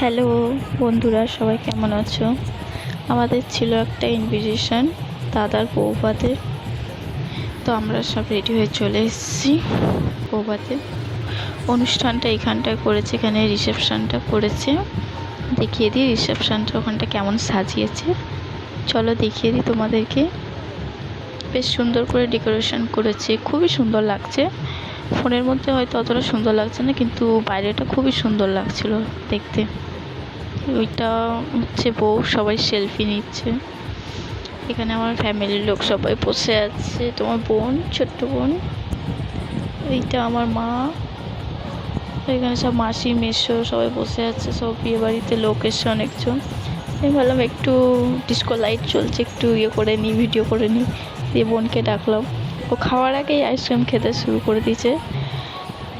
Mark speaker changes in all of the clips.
Speaker 1: Hello বন্ধুরা, সবাই কেমন আছো? আমাদের ছিল একটা ইনভিটেশন দাদার বৌভাতের। তো আমরা সব রেডি হয়ে চলে এসেছি বৌভাতে। অনুষ্ঠানটা এখানটায় করেছে, এখানে রিসেপশানটা করেছে। দেখিয়ে দিই রিসেপশানটা ওখানটা কেমন সাজিয়েছে। চলো দেখিয়ে দিই তোমাদেরকে। বেশ সুন্দর করে ডেকোরেশন করেছে, খুবই সুন্দর লাগছে। ফোনের মধ্যে হয়তো অতটা সুন্দর লাগছে না, কিন্তু বাইরেটা খুবই সুন্দর লাগছিল দেখতে। ওইটা হচ্ছে বউ, সবাই সেলফি নিচ্ছে। এখানে আমার ফ্যামিলির লোক সবাই বসে আছে, তোমার বোন, ছোট্ট বোন, এইটা আমার মা। এখানে সব মাসি মেসো সবাই বসে আছে, সব বিয়ে বাড়িতে লোক এসছে অনেকজন। আমি ভাবলাম একটু ডিস্কো লাইট চলছে, একটু করে নিই, ভিডিও করে নিই। দিয়ে বোনকে ডাকলাম। ও খাওয়ার আগেই আইসক্রিম খেতে শুরু করে দিয়েছে।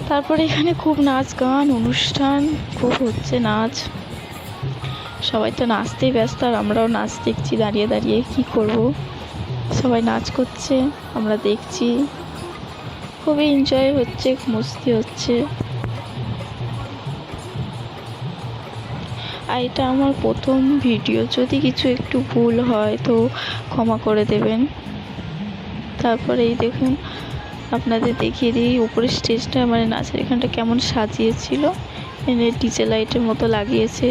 Speaker 1: তারপরে এখানে খুব নাচ গান অনুষ্ঠান খুব হচ্ছে, নাচ। সবাই তো নাচতেই ব্যস্ত, আর আমরাও নাচ দেখছি দাঁড়িয়ে দাঁড়িয়ে। কি করব, সবাই নাচ করছে, আমরা দেখছি। খুবই এনজয় হচ্ছে, মস্তি হচ্ছে। আর এটা আমার প্রথম ভিডিও, যদি কিছু একটু ভুল হয় তো ক্ষমা করে দেবেন। তারপরে এই দেখুন, আপনাদের দেখিয়ে দিই উপরের স্টেজটা, মানে নাচের এখানটা কেমন সাজিয়েছিল। এনে ডিজে লাইটের মতো লাগিয়েছে,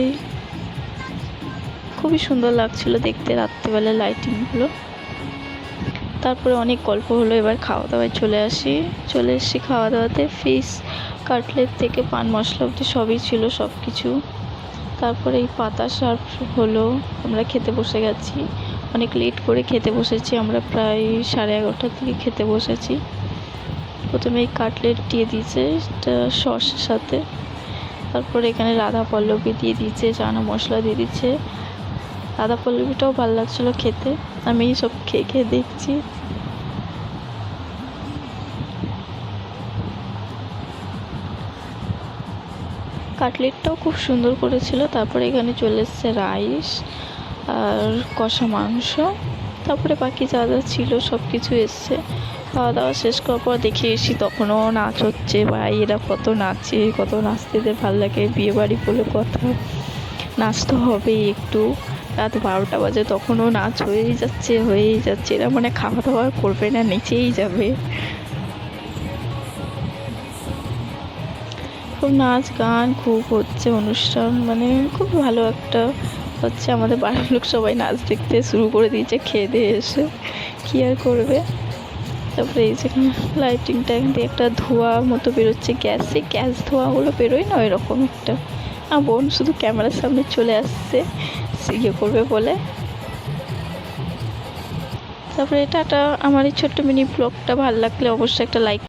Speaker 1: খুবই সুন্দর লাগছিল দেখতে রাত্রেবেলা লাইটিংগুলো। তারপরে অনেক গল্প হলো, এবার খাওয়া দাওয়ায় চলে এসেছি। খাওয়া দাওয়াতে ফিশ কাটলেট থেকে পান মশলা অবধি সবই ছিল, সব কিছু। তারপরে এই পাতা সার্ভ হলো, আমরা খেতে বসে গেছি। অনেক লেট করে খেতে বসেছি আমরা, প্রায় 11:30টার দিকে খেতে বসেছি। প্রথমে এই কাটলেট দিয়ে দিয়েছে সসের সাথে। তারপরে এখানে রাধা পল্লবী দিয়ে দিয়েছে, চানা মশলা দিয়ে দিচ্ছে। রাধা পল্লবীটাও ভালো লাগছিলো খেতে, আমি সব খেয়ে খেয়ে দেখছি। কাটলেটটাও খুব সুন্দর করেছিল। তারপরে এখানে চলে এসছে রাইস আর কষা মাংস। তারপরে বাকি যা যা ছিল সব কিছু এসছে। খাওয়া দাওয়া শেষ করার পর দেখে এসি তখনও নাচ হচ্ছে। ভাই, এরা কত নাচে, কত নাচতে এদের ভালো লাগে। বিয়ে বাড়ি বলে কথা, নাচ তো হবেই একটু। রাত 12টা বাজে তখনও নাচ হয়েই যাচ্ছে। এরা মানে খাওয়া দাওয়া করবে না, নেচেই যাবে। খুব নাচ গান খুব হচ্ছে অনুষ্ঠান, মানে খুব ভালো একটা হচ্ছে। আমাদের বাড়ির লোক সবাই নাচ দেখতে শুরু করে দিয়েছে খেয়ে দিয়ে এসে, কী আর করবে। তারপরে এই যেখানে লাইটিংটা, এখান থেকে একটা ধোঁয়া মতো বেরোচ্ছে, গ্যাস ধোঁয়াগুলো বেরোয় না, ওইরকম একটা। আর বোন শুধু ক্যামেরার সামনে চলে আসছে করবে বলে। তারপরে এটা আমার এই ছোট্ট মিনি ব্লগটা ভালো লাগলে অবশ্যই একটা লাইক